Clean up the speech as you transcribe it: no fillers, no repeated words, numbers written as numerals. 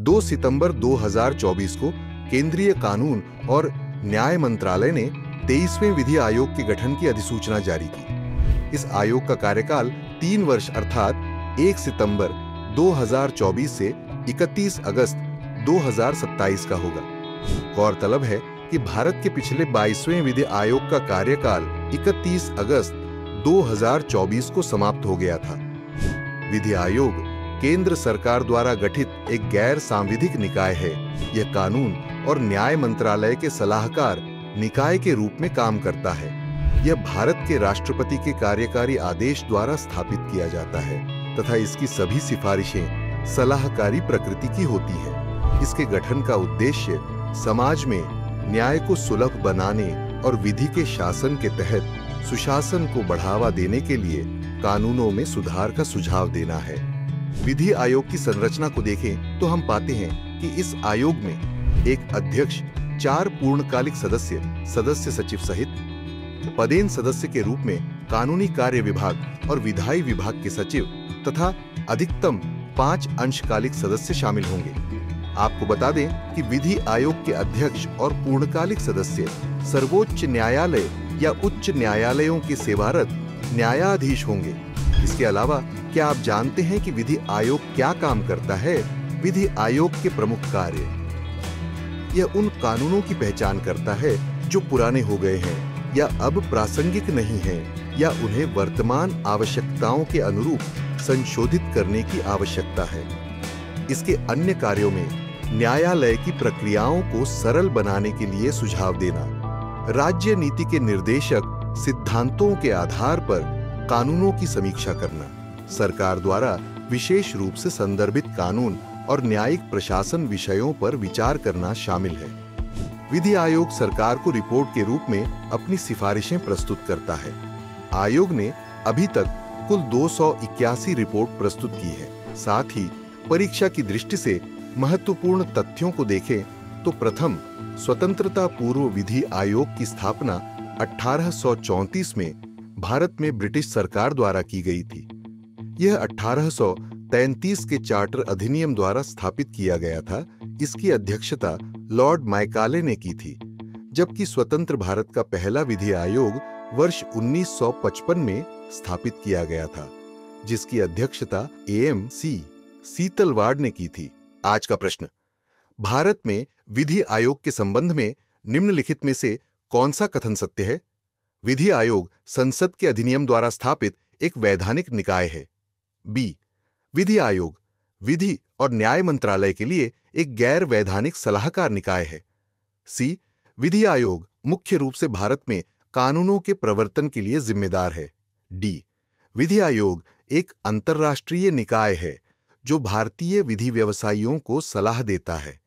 2 सितंबर 2024 को केंद्रीय कानून और न्याय मंत्रालय ने 23वें विधि आयोग के गठन की अधिसूचना जारी की। इस आयोग का कार्यकाल 3 वर्ष अर्थात 1 सितंबर 2024 से 31 अगस्त 2027 का होगा। गौरतलब है कि भारत के पिछले 22वें विधि आयोग का कार्यकाल 31 अगस्त 2024 को समाप्त हो गया था। विधि आयोग केंद्र सरकार द्वारा गठित एक गैर सांविधिक निकाय है। यह कानून और न्याय मंत्रालय के सलाहकार निकाय के रूप में काम करता है। यह भारत के राष्ट्रपति के कार्यकारी आदेश द्वारा स्थापित किया जाता है तथा इसकी सभी सिफारिशें सलाहकारी प्रकृति की होती हैं। इसके गठन का उद्देश्य समाज में न्याय को सुलभ बनाने और विधि के शासन के तहत सुशासन को बढ़ावा देने के लिए कानूनों में सुधार का सुझाव देना है। विधि आयोग की संरचना को देखें तो हम पाते हैं कि इस आयोग में एक अध्यक्ष, 4 पूर्णकालिक सदस्य सचिव सहित पदेन सदस्य के रूप में कानूनी कार्य विभाग और विधायी विभाग के सचिव तथा अधिकतम 5 अंशकालिक सदस्य शामिल होंगे। आपको बता दें कि विधि आयोग के अध्यक्ष और पूर्णकालिक सदस्य सर्वोच्च न्यायालय या उच्च न्यायालयों के सेवारत न्यायाधीश होंगे। इसके अलावा क्या आप जानते हैं कि विधि आयोग क्या काम करता है? विधि आयोग के प्रमुख कार्य, यह उन कानूनों की पहचान करता है जो पुराने हो गए हैं या अब प्रासंगिक नहीं हैं या उन्हें वर्तमान आवश्यकताओं के अनुरूप संशोधित करने की आवश्यकता है। इसके अन्य कार्यों में न्यायालय की प्रक्रियाओं को सरल बनाने के लिए सुझाव देना, राज्य नीति के निर्देशक सिद्धांतों के आधार पर कानूनों की समीक्षा करना, सरकार द्वारा विशेष रूप से संदर्भित कानून और न्यायिक प्रशासन विषयों पर विचार करना शामिल है। विधि आयोग सरकार को रिपोर्ट के रूप में अपनी सिफारिशें प्रस्तुत करता है। आयोग ने अभी तक कुल 281 रिपोर्ट प्रस्तुत की है। साथ ही परीक्षा की दृष्टि से महत्वपूर्ण तथ्यों को देखें तो प्रथम स्वतंत्रता पूर्व विधि आयोग की स्थापना 1834 में भारत में ब्रिटिश सरकार द्वारा की गई थी। यह 1833 के चार्टर अधिनियम द्वारा स्थापित किया गया था। इसकी अध्यक्षता लॉर्ड मायकाले ने की थी, जबकि स्वतंत्र भारत का पहला विधि आयोग वर्ष 1955 में स्थापित किया गया था, जिसकी अध्यक्षता AMC सीतलवाड़ ने की थी। आज का प्रश्न, भारत में विधि आयोग के संबंध में निम्नलिखित में से कौन सा कथन सत्य है? विधि आयोग संसद के अधिनियम द्वारा स्थापित एक वैधानिक निकाय है। बी, विधि आयोग विधि और न्याय मंत्रालय के लिए एक गैर वैधानिक सलाहकार निकाय है। सी, विधि आयोग मुख्य रूप से भारत में कानूनों के प्रवर्तन के लिए जिम्मेदार है। डी, विधि आयोग एक अंतर्राष्ट्रीय निकाय है जो भारतीय विधि व्यवसायियों को सलाह देता है।